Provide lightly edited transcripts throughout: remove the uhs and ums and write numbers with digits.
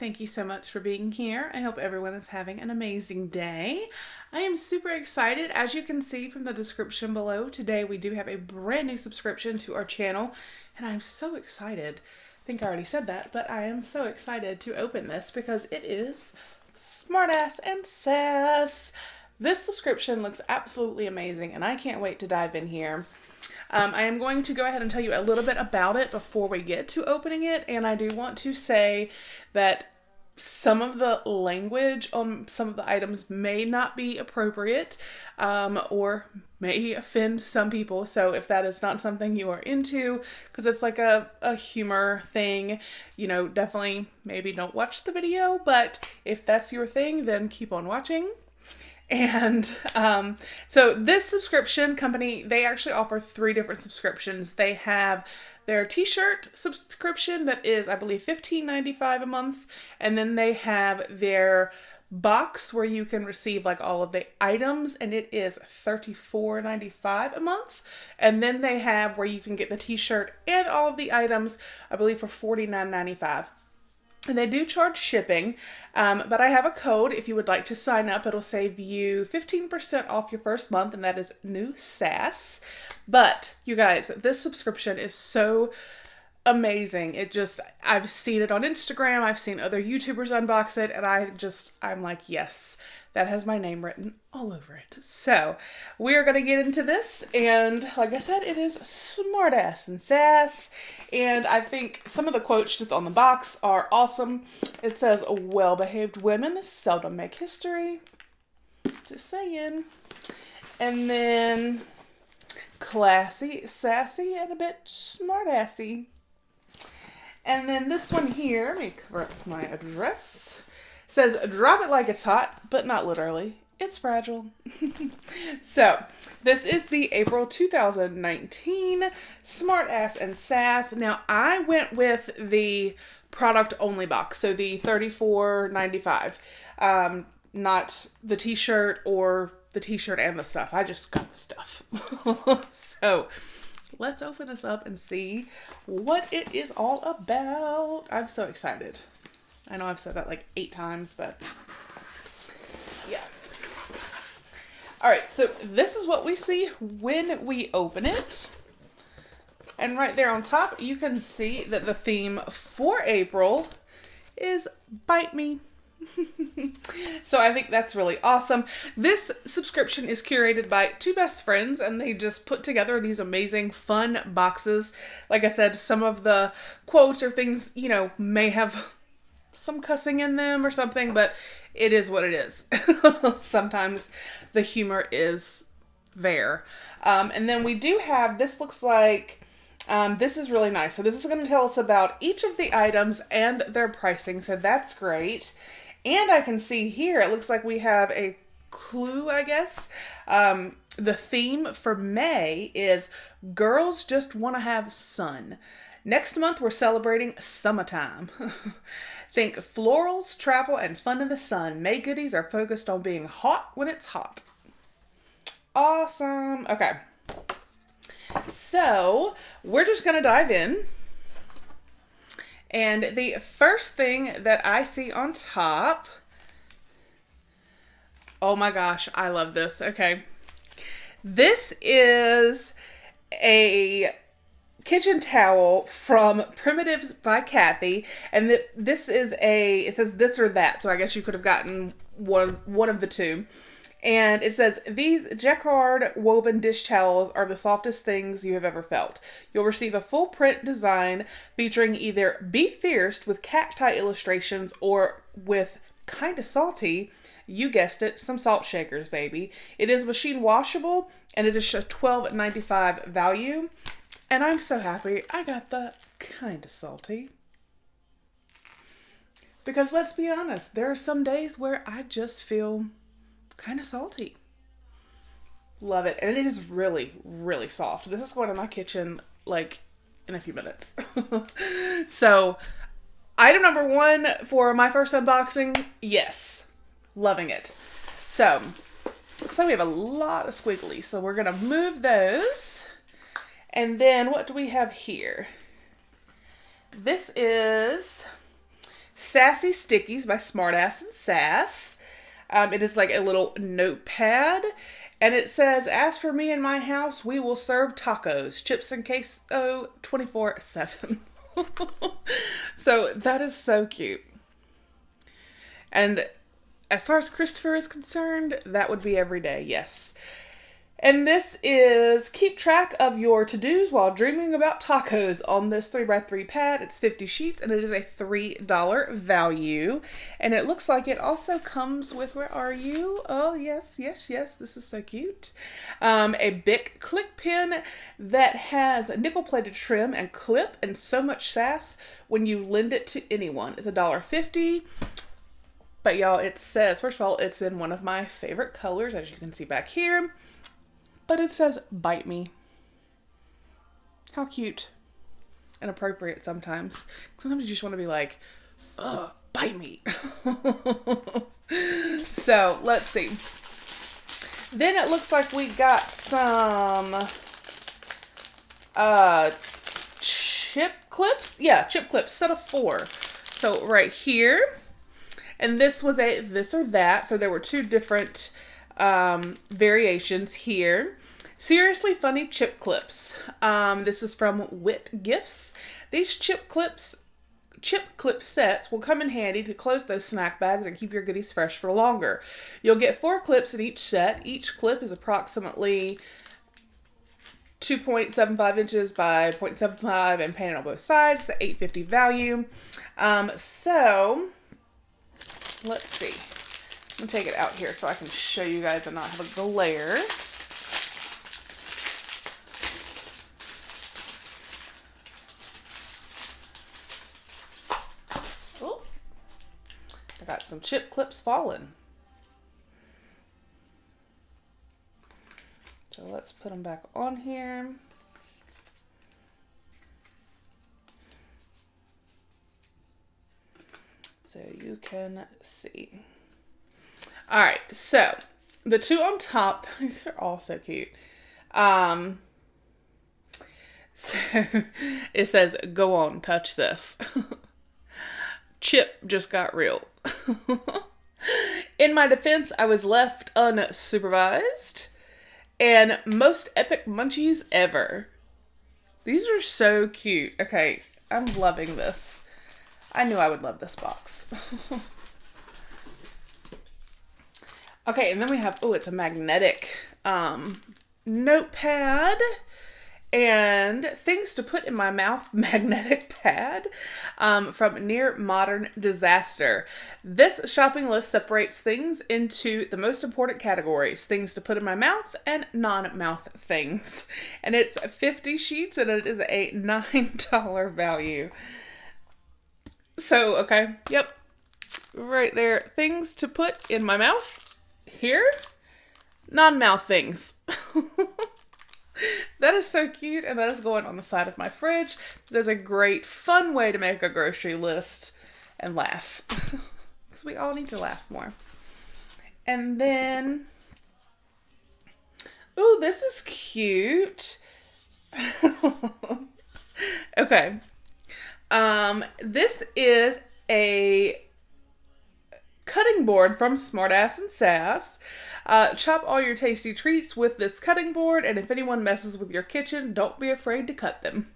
Thank you so much for being here. I hope everyone is having an amazing day. I am super excited. As you can see from the description below, today we do have a brand new subscription to our channel, and I'm so excited. I think I already said that, but I am so excited to open this because it is Smartass and Sass. This subscription looks absolutely amazing, and I can't wait to dive in here. I am going to go ahead and tell you a little bit about it before we get to opening it, and I do want to say that some of the language on some of the items may not be appropriate or may offend some people. So if that is not something you are into, because it's like a humor thing, you know, definitely maybe don't watch the video. But if that's your thing, then keep on watching. And so this subscription company, they actually offer 3 different subscriptions. They have their t-shirt subscription that is, I believe, $15.95 a month. And then they have their box where you can receive like all of the items, and it is $34.95 a month. And then they have where you can get the t-shirt and all of the items, I believe, for $49.95. And they do charge shipping, but I have a code if you would like to sign up. It'll save you 15% off your first month, and that is new SASS. But you guys, this subscription is so amazing. I've seen it on Instagram, I've seen other YouTubers unbox it, and I'm like, yes, that has my name written all over it. So we are going to get into this, and like I said, it is Smartass and Sass, and I think some of the quotes just on the box are awesome. It says, "Well-behaved women seldom make history." Just saying. And then, "Classy, sassy, and a bit smartassy." And then this one here, let me correct my address, says, "Drop it like it's hot, but not literally. It's fragile." So, this is the April 2019 Smartass and Sass. Now, I went with the product only box, so the $34.95. Not the t-shirt or the t-shirt and the stuff. I just got the stuff. So, let's open this up and see what it is all about. I'm so excited. I know I've said that like 8 times, but yeah. All right, so this is what we see when we open it. And right there on top, you can see that the theme for April is Bite Me. So I think that's really awesome. This subscription is curated by 2 best friends, and they just put together these amazing fun boxes. Like I said, some of the quotes or things, you know, may have some cussing in them or something, but it is what it is. Sometimes the humor is there. And then we do have, this looks like, this is really nice. So this is going to tell us about each of the items and their pricing. So that's great. And I can see here, it looks like we have a clue, I guess. The theme for May is Girls Just Want to Have Sun. Next month, we're celebrating summertime. Think florals, travel, and fun in the sun. May goodies are focused on being hot when it's hot. Awesome. Okay. So, we're just going to dive in. And the first thing that I see on top, oh my gosh, I love this. Okay. This is a kitchen towel from Primitives by Kathy, and this is it says this or that, so I guess you could have gotten one of the two. And it says, "These jacquard woven dish towels are the softest things you have ever felt. You'll receive a full print design featuring either Be Fierce with cacti illustrations or with Kinda Salty, you guessed it, some salt shakers, baby. It is machine washable, and it is a $12.95 value. And I'm so happy I got the Kinda Salty. Because let's be honest, there are some days where I just feel kind of salty. Love it. And it is really, really soft. This is going in my kitchen like in a few minutes. So, item number 1 for my first unboxing, yes. Loving it. So we have a lot of squigglies. So we're going to move those. And then what do we have here? This is Sassy Stickies by Smartass Sass. It is like a little notepad. And it says, as for me and my house, we will serve tacos, chips and queso 24/7. So that is so cute. And as far as Christopher is concerned, that would be every day, yes. And this is keep track of your to-dos while dreaming about tacos on this 3x3 pad. It's 50 sheets and it is a $3 value. And it looks like it also comes with, where are you? Oh, yes, yes, yes. This is so cute. A Bic click pen that has nickel-plated trim and clip and so much sass when you lend it to anyone. It's $1.50. But y'all, it says, first of all, it's in one of my favorite colors, as you can see back here. But it says, bite me. How cute and appropriate sometimes. Sometimes you just want to be like, ugh, bite me. So, let's see. Then it looks like we got some chip clips. Yeah, chip clips, set of 4. So, right here. And this was a this or that. So, there were 2 different variations here. Seriously funny chip clips. This is from Wit Gifts. These chip clip sets will come in handy to close those snack bags and keep your goodies fresh for longer. You'll get 4 clips in each set. Each clip is approximately 2.75 inches by 0.75 and painted on both sides. It's an $8.50 value. So let's see. I'm gonna take it out here so I can show you guys and not have a glare. Oh, I got some chip clips falling. So let's put them back on here. So you can see. All right, so the 2 on top, these are all so cute. So it says, go on, touch this. Chip just got real. In my defense, I was left unsupervised. And most epic munchies ever. These are so cute. Okay, I'm loving this. I knew I would love this box. Okay, and then we have, oh, it's a magnetic notepad and things to put in my mouth magnetic pad from Near Modern Disaster. This shopping list separates things into the most important categories: things to put in my mouth and non-mouth things. And it's 50 sheets and it is a $9 value. So, okay, yep, right there. Things to put in my mouth. Here, non-mouth things. That is so cute, and that is going on the side of my fridge. That's a great, fun way to make a grocery list and laugh. Because we all need to laugh more. And then, ooh, this is cute. Okay. This is a cutting board from Smartass Sass. Chop all your tasty treats with this cutting board, and if anyone messes with your kitchen, don't be afraid to cut them.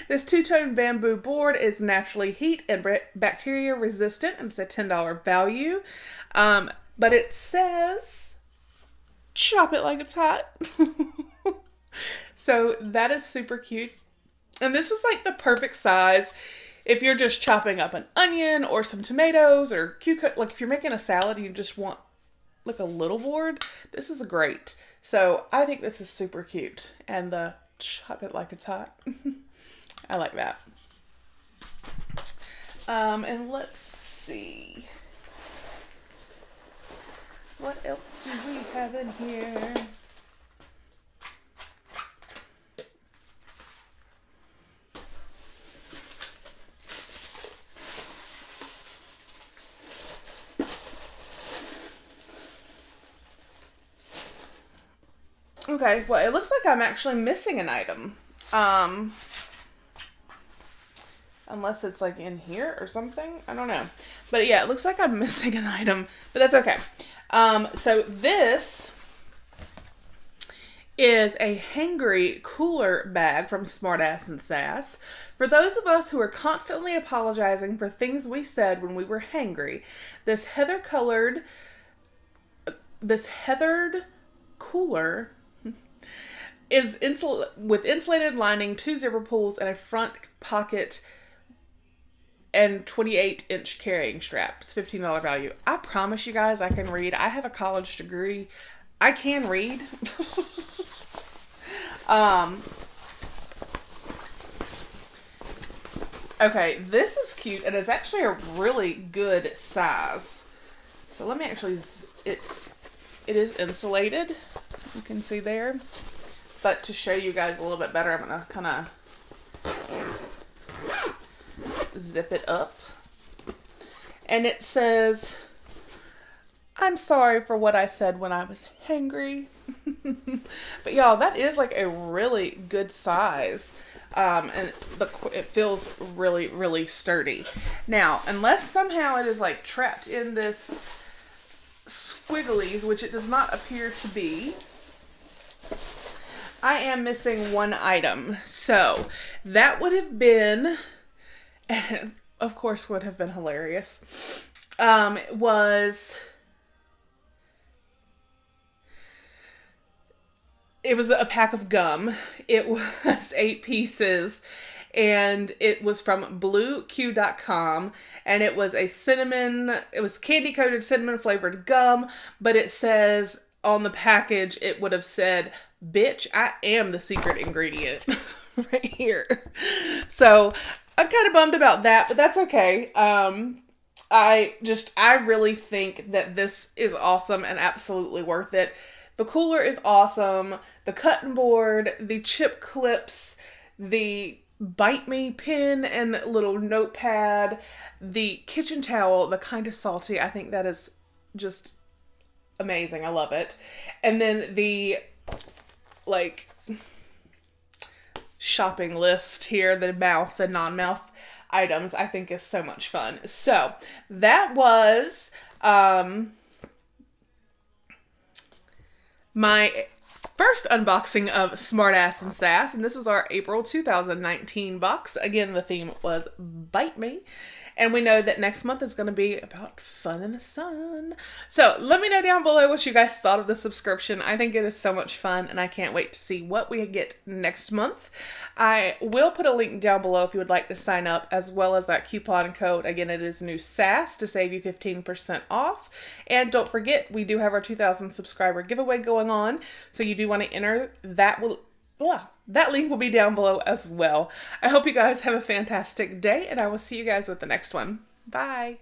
This 2-tone bamboo board is naturally heat and bacteria resistant, and it's a $10 value. But it says, chop it like it's hot. So that is super cute. And this is like the perfect size if you're just chopping up an onion or some tomatoes or cucumber. Like if you're making a salad and you just want like a little board, this is great. So I think this is super cute. And the chop it like it's hot. I like that. And let's see. What else do we have in here? Okay, well, it looks like I'm actually missing an item. Unless it's like in here or something. I don't know. But yeah, it looks like I'm missing an item. But that's okay. So this is a hangry cooler bag from Smartass Sass. For those of us who are constantly apologizing for things we said when we were hangry, this heathered cooler is with insulated lining, 2 zipper pulls, and a front pocket and 28-inch carrying strap. It's $15 value. I promise you guys I can read. I have a college degree. I can read. Okay, this is cute, and it's actually a really good size. So let me actually, it is insulated. You can see there. But to show you guys a little bit better, I'm going to kind of zip it up. And it says, "I'm sorry for what I said when I was hangry." But y'all, that is like a really good size. And it feels really, really sturdy. Now, unless somehow it is like trapped in this squigglies, which it does not appear to be, I am missing one item. So that would have been, and of course would have been hilarious, it was a pack of gum. It was 8 pieces, and it was from blueq.com, and it was it was candy coated cinnamon flavored gum, but it says on the package, it would have said, "Bitch, I am the secret ingredient." Right here. So I'm kind of bummed about that, but that's okay. I really think that this is awesome and absolutely worth it. The cooler is awesome. The cutting board, the chip clips, the Bite Me pin and little notepad, the kitchen towel, the kind of salty. I think that is just amazing. I love it. And then the like shopping list here, the non-mouth items, I think is so much fun. So that was my first unboxing of Smartass Sass, and this was our April 2019 box. Again, the theme was Bite Me, and we know that next month is going to be about fun in the sun. So let me know down below what you guys thought of the subscription. I think it is so much fun, and I can't wait to see what we get next month. I will put a link down below if you would like to sign up, as well as that coupon code. Again, it is new SASS to save you 15% off. And don't forget, we do have our 2,000 subscriber giveaway going on, so you do want to enter. That link will be down below as well. I hope you guys have a fantastic day, and I will see you guys with the next one. Bye!